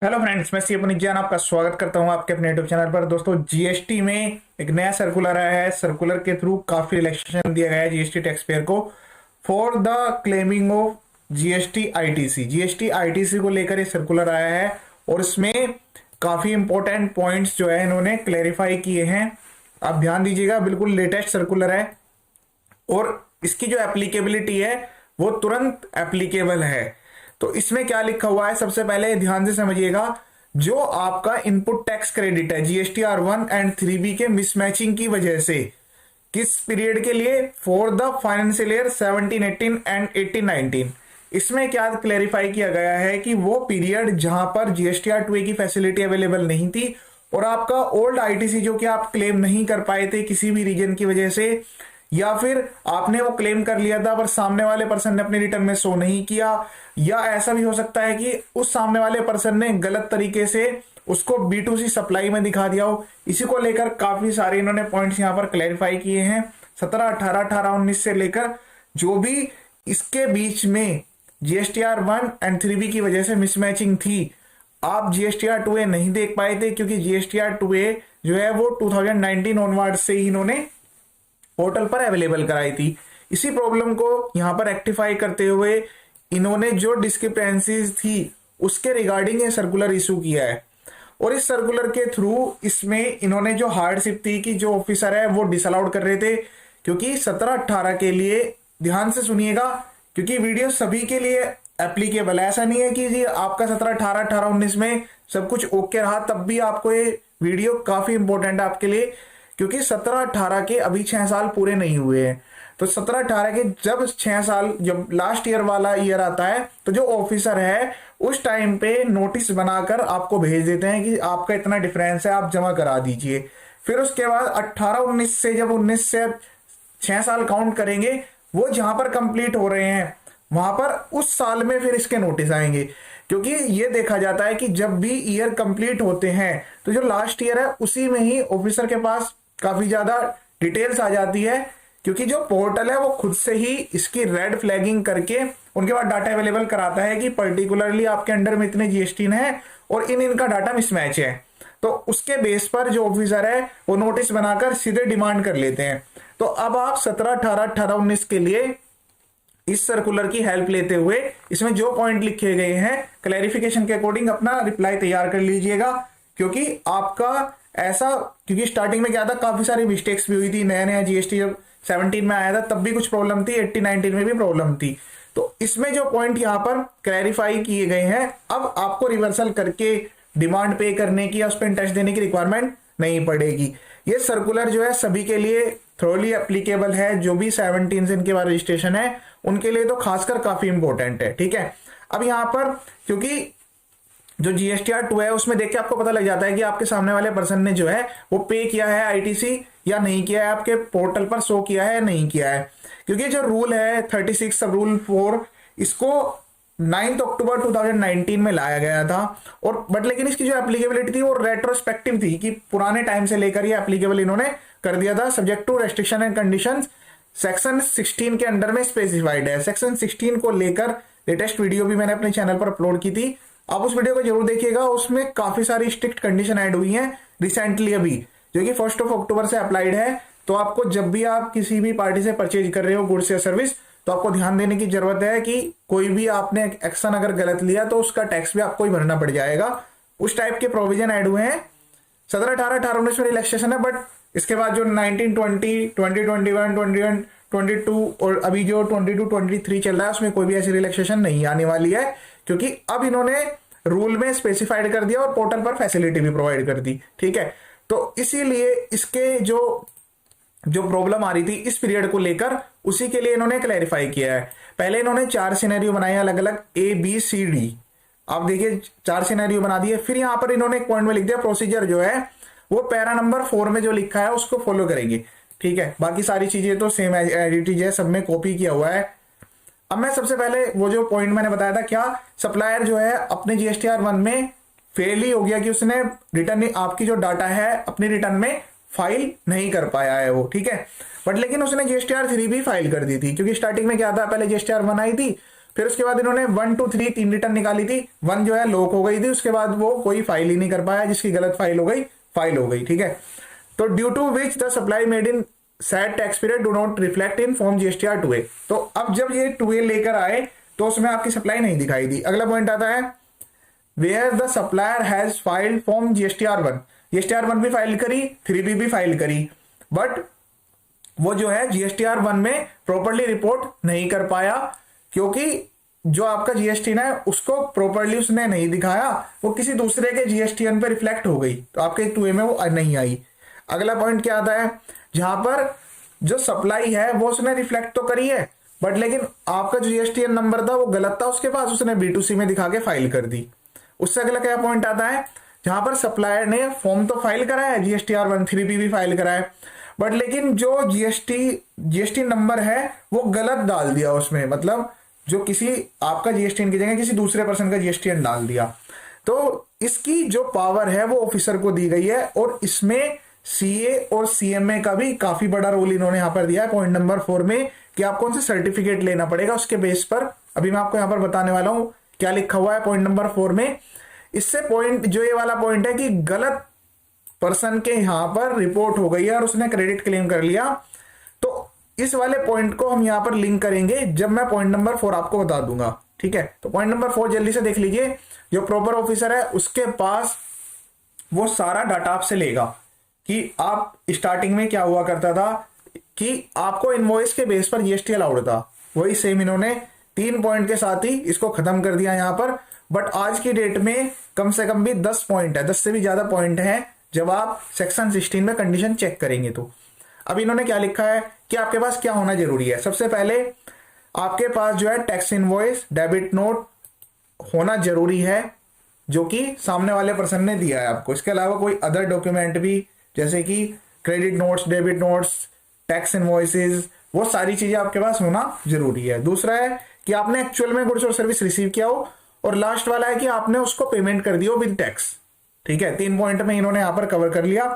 Hello friends, मैं सी अपनी जान आपका स्वागत करता हूं आपके अपने यूट्यूब चैनल पर। दोस्तों, जीएसटी में एक नया सर्कुलर आया है। सर्कुलर के थ्रू काफी रिलैक्सेशन दिया गया है जीएसटी टैक्स पेयर को for the claiming of GST ITC. GST ITC को लेकर ये सर्कुलर आया है और इसमें काफी इंपॉर्टेंट पॉइंट्स जो है इन्होंने क्लेरिफाई किए हैं। आप ध्यान दीजिएगा, बिल्कुल लेटेस्ट सर्कुलर है और इसकी जो एप्लीकेबिलिटी है वो तुरंत एप्लीकेबल है। तो इसमें क्या लिखा हुआ है, सबसे पहले ध्यान से समझिएगा। जो आपका इनपुट टैक्स क्रेडिट है जीएसटीआर 1 एंड 3B के मिसमैचिंग की वजह से, किस पीरियड के लिए, for the financial year 17-18 and 18-19। इसमें क्या क्लेरिफाई किया गया है कि वो पीरियड जहां पर जीएसटीआर 2A की फैसिलिटी अवेलेबल नहीं थी और आपका ओल्ड आईटीसी जो कि आप क्लेम नहीं कर पाए थे किसी भी रीजन की वजह से, या फिर आपने वो क्लेम कर लिया था पर सामने वाले पर्सन ने अपने रिटर्न में शो नहीं किया, या ऐसा भी हो सकता है कि उस सामने वाले पर्सन ने गलत तरीके से उसको B2C सप्लाई में दिखा दिया हो। इसी को लेकर काफी सारे इन्होंने पॉइंट्स यहां पर क्लैरिफाई किए हैं। 17, 18, 18, 19 से लेकर जो भी इसके बीच में जीएसटीआर 1 एंड 3B की वजह से मिसमैचिंग थी, आप जीएसटीआर 2A नहीं देख पाए थे क्योंकि जीएसटीआर 2A जो है वो 2019 ऑनवर्ड से ही इन्होंने पोर्टल पर अवेलेबल कराई थी। इसी प्रॉब्लम को यहां पर रेक्टिफाई करते हुए इन्होंने जो डिस्क्रिपेंसीज थी उसके रिगार्डिंग ये सर्कुलर इशू किया है। और इस सर्कुलर के थ्रू इसमें इन्होंने जो हार्डशिप थी कि जो ऑफिसर है वो डिसअलाउड कर रहे थे, क्योंकि 17-18 के लिए ध्यान से सुनिएगा, क्योंकि वीडियो सभी के लिए एप्लीकेबल है। ऐसा नहीं है कि जी आपका 17-18, 18-19 में सब कुछ ओके रहा तब भी आपको ये वीडियो काफी इंपॉर्टेंट है आपके लिए, क्योंकि 17-18 के अभी 6 साल पूरे नहीं हुए हैं। तो 17-18 के जब 6 साल, जब लास्ट ईयर वाला ईयर आता है, तो जो ऑफिसर है उस टाइम पे नोटिस बनाकर आपको भेज देते हैं कि आपका इतना डिफरेंस है, आप जमा करा दीजिए। फिर उसके बाद 18-19 से, जब 19 से 6 साल काउंट करेंगे, वो जहां पर कंप्लीट हो रहे हैं वहां पर उस साल में फिर इसके नोटिस आएंगे। क्योंकि ये देखा जाता है कि जब भी ईयर कंप्लीट होते हैं तो जो लास्ट ईयर है उसी में ही ऑफिसर के पास काफी ज्यादा डिटेल्स आ जाती है, क्योंकि जो पोर्टल है वो खुद से ही इसकी रेड फ्लैगिंग करके उनके पास डाटा अवेलेबल कराता है कि पर्टिकुलरली आपके अंडर में इतने जीएसटी है और इनका डाटा मिसमैच है। तो उसके बेस पर जो ऑफिसर है वो नोटिस बनाकर सीधे डिमांड कर लेते हैं। तो अब आप 17-18, 18-19 के लिए इस सर्कुलर की हेल्प लेते हुए इसमें जो पॉइंट लिखे गए हैं क्लैरिफिकेशन के अकॉर्डिंग अपना रिप्लाई तैयार कर लीजिएगा। क्योंकि आपका ऐसा, क्योंकि स्टार्टिंग में क्या था, काफी सारी मिस्टेक्स भी हुई थी। नया नया जीएसटी जब 17 में आया था तब भी कुछ प्रॉब्लम थी, 18-19 में भी प्रॉब्लम थी। तो इसमें जो पॉइंट यहां पर क्लैरिफाई किए गए हैं, अब आपको रिवर्सल करके डिमांड पे करने की या उस पर इंटरेस्ट देने की रिक्वायरमेंट नहीं पड़ेगी। ये सर्कुलर जो है सभी के लिए थ्रोली एप्लीकेबल है। जो भी 17 से इनके बाद रजिस्ट्रेशन है उनके लिए तो खासकर काफी इंपॉर्टेंट है। ठीक है, अब यहां पर क्योंकि जो जीएसटीआर 2 है उसमें देख के आपको पता लग जाता है कि आपके सामने वाले पर्सन ने जो है वो पे किया है आईटीसी या नहीं किया है, आपके पोर्टल पर शो किया है या नहीं किया है। क्योंकि जो रूल है 36 सब रूल 4, इसको 9 अक्टूबर 2019 में लाया गया था। और बट लेकिन इसकी जो एप्लीकेबिलिटी थी वो रेट्रोस्पेक्टिव थी, कि पुराने टाइम से लेकर ये एप्लीकेबल इन्होंने कर दिया था, subject to restriction and conditions. Section 16 के अंडर में स्पेसिफाइड है। सेक्शन 16 को लेकर लेटेस्ट वीडियो भी मैंने अपने चैनल पर अपलोड की थी, आप उस वीडियो को जरूर देखिएगा। उसमें काफी सारी स्ट्रिक्ट कंडीशन ऐड हुई हैं रिसेंटली अभी, जो कि 1 अक्टूबर से अप्लाइड है। तो आपको जब भी आप किसी भी पार्टी से परचेज कर रहे हो गुड्स या सर्विस, तो आपको ध्यान देने की जरूरत है कि कोई भी आपने एक्शन अगर गलत लिया तो उसका टैक्स भी आपको ही भरना पड़ जाएगा। उस टाइप के प्रोविजन ऐड हुए हैं। 17-18, 18-19 में रिलैक्सेशन है, बट इसके बाद जो 19-20, 20-21, 21-22 और अभी जो 22-23 चल रहा है उसमें कोई भी ऐसी रिलैक्सेशन नहीं आने वाली है, क्योंकि अब इन्होंने रूल में स्पेसिफाइड कर दिया और पोर्टल पर फैसिलिटी भी प्रोवाइड कर दी। ठीक है, तो इसीलिए इसके जो प्रॉब्लम आ रही थी इस पीरियड को लेकर, उसी के लिए इन्होंने क्लैरिफाई किया है। पहले इन्होंने 4 सिनेरियो बनाए अलग अलग, ABCD। आप देखिए 4 सिनेरियो बना दिए। फिर यहां पर इन्होंने एक पॉइंट में लिख दिया प्रोसीजर जो है वो पैरा नंबर 4 में जो लिखा है उसको फॉलो करेंगे। ठीक है, बाकी सारी चीजें तो सेम एडिटिज है, सब में कॉपी किया हुआ है। अब मैं सबसे पहले वो जो पॉइंट मैंने बताया था, क्या सप्लायर जो है अपने जीएसटीआर 1 में फेल ही हो गया कि उसने रिटर्न, आपकी जो डाटा है अपनी रिटर्न में फाइल नहीं कर पाया है वो। ठीक है, बट लेकिन उसने जीएसटीआर 3 भी फाइल कर दी थी, क्योंकि स्टार्टिंग में क्या था, पहले जीएसटीआर 1 आई थी फिर उसके बाद इन्होंने 1 2 3 3 रिटर्न निकाली थी। 1 जो है लॉक हो गई थी, उसके बाद वो कोई फाइल ही नहीं कर पाया, जिसकी गलत फाइल हो गई, फाइल हो गई, ठीक है। तो due to which the supply made in set tax period do not reflect in form GSTR 2A। तो अब जब ये 2A लेकर आए तो उसमें आपकी सप्लाई नहीं दिखाई दी। अगला पॉइंट आता है where the supplier has filed form GSTR 1। GSTR 1 भी फाइल करी, 3B भी फाइल करी, बट वो जो है जीएसटीआर 1 में प्रॉपरली रिपोर्ट नहीं कर पाया, क्योंकि जो आपका जीएसटी है उसको प्रॉपरली उसने नहीं दिखाया, वो किसी दूसरे के जीएसटीएन पे रिफ्लेक्ट हो गई, तो आपके 2A में वो नहीं आई। अगला पॉइंट क्या आता है, जहां पर जो सप्लाई है वो उसने रिफ्लेक्ट तो करी है, बट लेकिन आपका जो जीएसटीएन नंबर था वो गलत था उसके पास, उसने B2C में दिखा के फाइल कर दी। उससे अगला क्या पॉइंट आता है, जहां पर सप्लायर ने फॉर्म तो फाइल करा है, जीएसटीआर 1 3B भी फाइल करा है, बट लेकिन जो जीएसटी नंबर है वो गलत डाल दिया उसमें, मतलब जो किसी आपका जीएसटीएन की जगह किसी दूसरे पर्सन का जीएसटीएन डाल दिया। तो इसकी जो पावर है वो ऑफिसर को दी गई है, और इसमें सीए और सीएमए का भी काफी बड़ा रोल इन्होंने यहां पर दिया है पॉइंट नंबर 4 में, कि आपको उनसे सर्टिफिकेट लेना पड़ेगा उसके बेस पर। अभी मैं आपको यहां पर बताने वाला हूं क्या लिखा हुआ है पॉइंट नंबर 4 में। इससे पॉइंट जो ये वाला पॉइंट है कि गलत पर्सन के यहां पर रिपोर्ट हो गई है और उसने क्रेडिट क्लेम कर लिया, तो इस वाले पॉइंट को हम यहां पर लिंक करेंगे जब मैं पॉइंट नंबर 4 आपको बता दूंगा, ठीक है। तो पॉइंट नंबर 4 जल्दी से देख लीजिए। जो प्रॉपर ऑफिसर है उसके पास वो सारा डाटा आपसे लेगा कि आप स्टार्टिंग में क्या हुआ करता था कि आपको इनवॉइस के बेस पर जीएसटी अलाउड था, वही सेम इन्होंने 3 पॉइंट के साथ ही इसको खत्म कर दिया यहां पर। बट आज की डेट में कम से कम भी 10 पॉइंट है, 10 से भी ज्यादा पॉइंट है जब आप सेक्शन 16 में कंडीशन चेक करेंगे। तो अब इन्होंने क्या लिखा है कि आपके पास क्या होना जरूरी है। सबसे पहले आपके पास जो है टैक्स इनवॉइस, डेबिट नोट होना जरूरी है, जो कि सामने वाले पर्सन ने दिया है आपको। इसके अलावा कोई अदर डॉक्यूमेंट भी, जैसे कि credit notes, debit notes, tax invoices, वो सारी चीजें आपके पास होना जरूरी है। दूसरा है कि आपने एक्चुअल में गुड्स और सर्विस रिसीव किया हो, और लास्ट वाला है कि आपने उसको पेमेंट कर दिया हो विद टैक्स, ठीक है। 3 पॉइंट में इन्होंने यहां पर कवर कर लिया।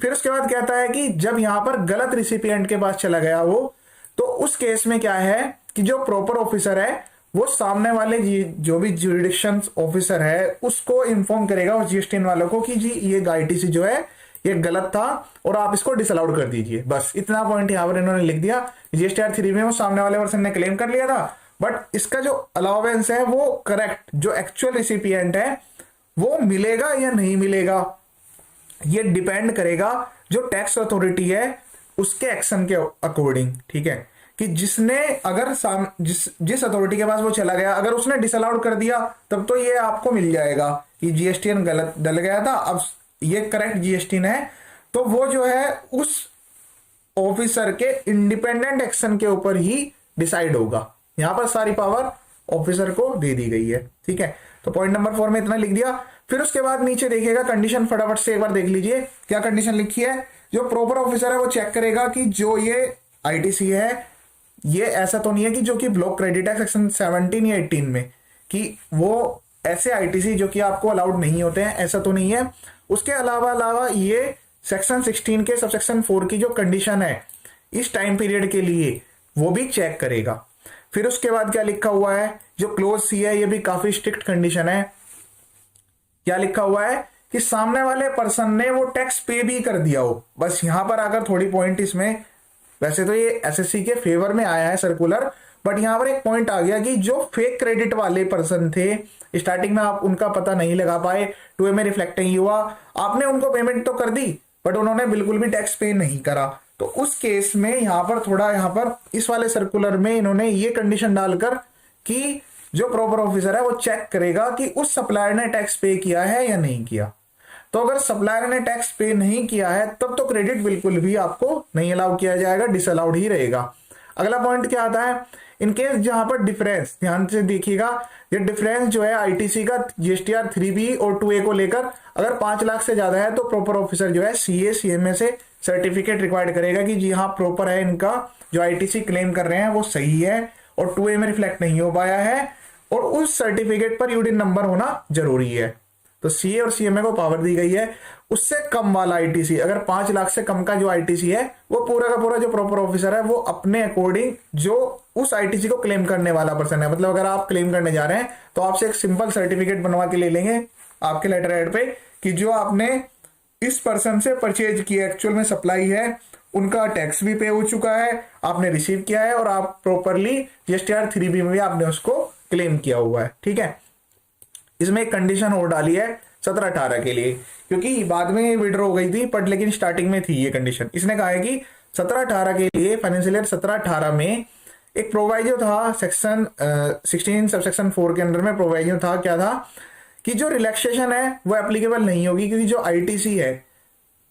फिर उसके बाद कहता है कि जब यहां पर गलत रिसिपिएंट के पास चला गया वो, तो उस केस में क्या है कि जो प्रॉपर ऑफिसर है वो सामने वाले जो भी ज्यूरिडिक्शन ऑफिसर है उसको इन्फॉर्म करेगा उस जीएसटीएन वालों को कि जी ये आईटीसी जो है ये गलत था और आप इसको डिसअलाउड कर दीजिए। बस इतना पॉइंट यहां पर इन्होंने लिख दिया। जीएसटीआर 3 में वो सामने वाले पर्सन ने क्लेम कर लिया था, बट इसका जो अलाउंस है वो करेक्ट जो एक्चुअल रिसिपिएंट है वो मिलेगा या नहीं मिलेगा, ये डिपेंड करेगा जो टैक्स अथॉरिटी है उसके एक्शन के अकॉर्डिंग, ठीक है। कि जिसने अगर जिस अथॉरिटी के पास वो चला गया, अगर उसने डिसअलाउड कर दिया तब तो ये आपको मिल जाएगा कि जीएसटीएन गलत डल गया था, अब ये करेक्ट जीएसटीएन है, तो वो जो है उस ऑफिसर के इंडिपेंडेंट एक्शन के ऊपर ही डिसाइड होगा। यहां पर सारी पावर ऑफिसर को दे दी गई है, ठीक है। तो पॉइंट नंबर 4 में इतना लिख दिया। फिर उसके बाद नीचे देखिएगा कंडीशन, फटाफट से एक बार देख लीजिए क्या कंडीशन लिखी है। जो प्रॉपर ऑफिसर है वो चेक करेगा कि जो ये आईटीसी है ये ऐसा तो नहीं है कि जो कि ब्लॉक क्रेडिट है सेक्शन 17 या 18 में, कि वो ऐसे आईटीसी जो कि आपको अलाउड नहीं होते हैं, ऐसा तो नहीं है। उसके अलावा ये सेक्शन 16 के सबसेक्शन 4 की जो कंडीशन है इस टाइम पीरियड के लिए वो भी चेक करेगा। फिर उसके बाद क्या लिखा हुआ है, जो क्लोज सी है ये भी काफी स्ट्रिक्ट कंडीशन है। क्या लिखा हुआ है कि सामने वाले पर्सन ने वो टैक्स पे भी कर दिया हो। बस यहां पर अगर थोड़ी पॉइंट इसमें, वैसे तो ये एसएससी के फेवर में आया है सर्कुलर, बट यहां पर एक पॉइंट आ गया कि जो फेक क्रेडिट वाले पर्सन थे स्टार्टिंग में आप उनका पता नहीं लगा पाए, 2A में रिफ्लेक्ट नहीं हुआ, आपने उनको पेमेंट तो कर दी बट उन्होंने बिल्कुल भी टैक्स पे नहीं करा, तो उस केस में यहां पर थोड़ा यहां पर इस वाले सर्कुलर में इन्होंने ये कंडीशन डालकर कि जो प्रॉपर ऑफिसर है वो चेक करेगा कि उस सप्लायर ने टैक्स पे किया है या नहीं किया। तो अगर सप्लायर ने टैक्स पे नहीं किया है तब तो क्रेडिट बिल्कुल भी आपको नहीं अलाउ किया जाएगा, डिसअलाउड ही रहेगा। अगला पॉइंट क्या आता है, इनकेस जहां पर डिफरेंस, ध्यान से देखिएगा, ये डिफरेंस जो है आईटीसी का जीएसटीआर 3B और 2A को लेकर अगर 5 लाख से ज्यादा है तो प्रॉपर ऑफिसर जो है सीए सीएमए से सर्टिफिकेट रिक्वायर्ड करेगा कि जी हाँ प्रॉपर है, इनका जो आईटीसी क्लेम कर रहे हैं वो सही है और 2A में रिफ्लेक्ट नहीं हो पाया है, और उस सर्टिफिकेट पर यूडिन नंबर होना जरूरी है। तो सीए और सीएमए को पावर दी गई है। उससे कम वाला आईटीसी, अगर 5 लाख से कम का जो आईटीसी है, वो पूरा का पूरा जो प्रॉपर ऑफिसर है वो अपने अकॉर्डिंग जो उस आईटीसी को क्लेम करने वाला पर्सन है, मतलब अगर आप क्लेम करने जा रहे हैं तो आपसे एक सिंपल सर्टिफिकेट बनवा के ले लेंगे आपके लेटर हेड पे कि जो आपने इस पर्सन से परचेज किया, एक्चुअल में सप्लाई है, उनका टैक्स भी पे हो चुका है, आपने रिसीव किया है और आप प्रॉपरली जीएसटीआर 3B में भी आपने उसको क्लेम किया हुआ है। ठीक है, इसमें एक कंडीशन और डाली है 17-18 के लिए, क्योंकि बाद में विड्रॉ हो गई थी बट लेकिन स्टार्टिंग में थी ये कंडीशन। इसने कहा है कि 17-18 के लिए फाइनेंशियल ईयर 17-18 में एक प्रोवाइजो था सेक्शन 16 सबसेक्शन 4 के अंदर में प्रोवाइजो था, क्या था कि जो रिलैक्सेशन है वो एप्लीकेबल नहीं होगी, क्योंकि जो आईटीसी है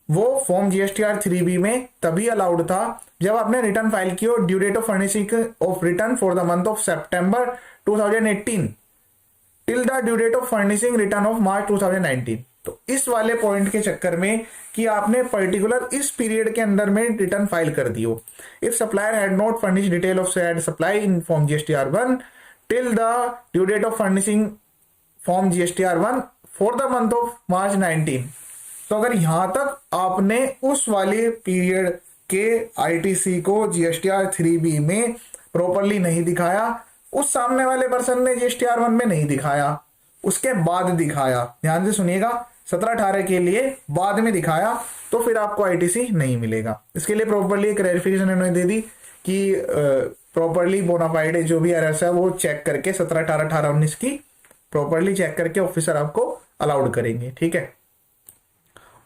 वो फॉर्म जीएसटीआर 3B में तभी अलाउड था जब आपने रिटर्न फाइल की हो due date of furnishing of return for the month of September 2018 till the due date of furnishing return of March 2019। तो इस वाले पॉइंट के चक्कर में कि आपने पर्टिकुलर इस पीरियड के अंदर में रिटर्न फाइल कर दी हो, if supplier had not furnish detail of said supply in form GSTR 1 till the due date of furnishing form GSTR 1 for the month of March 19। तो अगर यहां तक आपने उस वाले पीरियड के आईटीसी को जीएसटीआर 3B में प्रॉपरली नहीं दिखाया, उस सामने वाले पर्सन ने जीएसटीआर 1 में नहीं दिखाया, उसके बाद दिखाया, ध्यान से सुनिएगा, 17-18 के लिए बाद में दिखाया, तो फिर आपको आईटीसी नहीं मिलेगा। इसके लिए प्रॉपरली एक क्लैरिफिकेशन इन्होंने दे दी कि प्रॉपरली बोनाफाइड जो भी एरर्स है वो चेक करके 17-18 18-19 की प्रॉपरली चेक करके ऑफिसर आपको अलाउड करेंगे। ठीक है,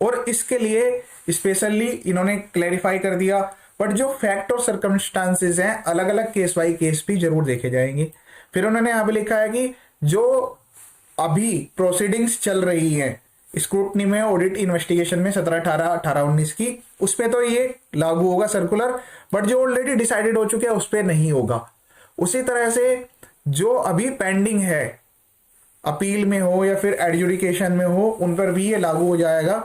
और इसके लिए स्पेशली इन्होंने क्लैरिफाई कर दिया, बट जो फैक्ट और सर्कमस्टांसेस हैं अलग अलग केस बाई केस भी जरूर देखे जाएंगे। फिर उन्होंने यहां पे लिखा है कि जो अभी प्रोसीडिंग्स चल रही हैं स्क्रूटनी में, ऑडिट इन्वेस्टिगेशन में 17-18 18-19 की, उस पर तो ये लागू होगा सर्कुलर, बट जो ऑलरेडी डिसाइडेड हो चुके हैं उस पर नहीं होगा। उसी तरह से जो अभी पेंडिंग है, अपील में हो या फिर एडजुडिकेशन में हो, उन पर भी ये लागू हो जाएगा।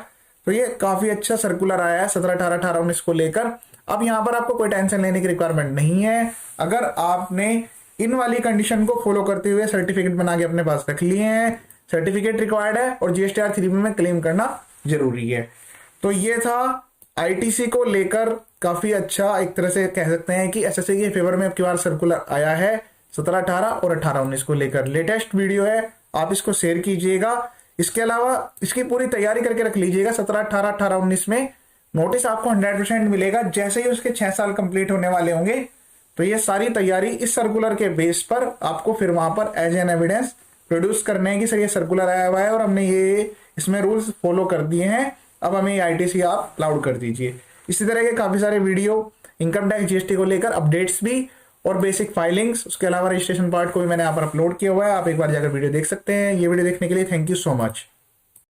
तो ये काफी अच्छा सर्कुलर आया है 17-18 18-19 को लेकर। अब यहां पर आपको कोई टेंशन लेने की रिक्वायरमेंट नहीं है, अगर आपने इन वाली कंडीशन को फॉलो करते हुए सर्टिफिकेट बना के अपने पास रख लिए हैं, सर्टिफिकेट रिक्वायर्ड है और जीएसटीआर 3B में क्लेम करना जरूरी है। तो ये था आईटीसी को लेकर काफी अच्छा, एक तरह से कह सकते हैं कि एसएससी के फेवर में अब की बार सर्कुलर आया है 17-18 और 18-19 को लेकर। लेटेस्ट वीडियो है, आप इसको शेयर कीजिएगा। इसके अलावा इसकी पूरी तैयारी करके रख लीजिएगा। 17-18 18-19 में नोटिस आपको 100% मिलेगा, जैसे ही उसके 6 साल कंप्लीट होने वाले होंगे तो ये सारी तैयारी इस सर्कुलर के बेस पर आपको फिर वहां पर एज एन एविडेंस प्रोड्यूस करने हैं कि सर ये सर्कुलर आया हुआ है और हमने ये इसमें रूल्स फॉलो कर दिए हैं, अब हमें आईटीसी आप अलाउड कर दीजिए। इसी तरह के काफी सारे वीडियो इनकम टैक्स जीएसटी को लेकर अपडेट्स भी और बेसिक फाइलिंग्स, उसके अलावा रजिस्ट्रेशन पार्ट को भी मैंने यहाँ पर अपलोड किया हुआ है, आप एक बार जाकर वीडियो देख सकते हैं। ये वीडियो देखने के लिए थैंक यू सो मच।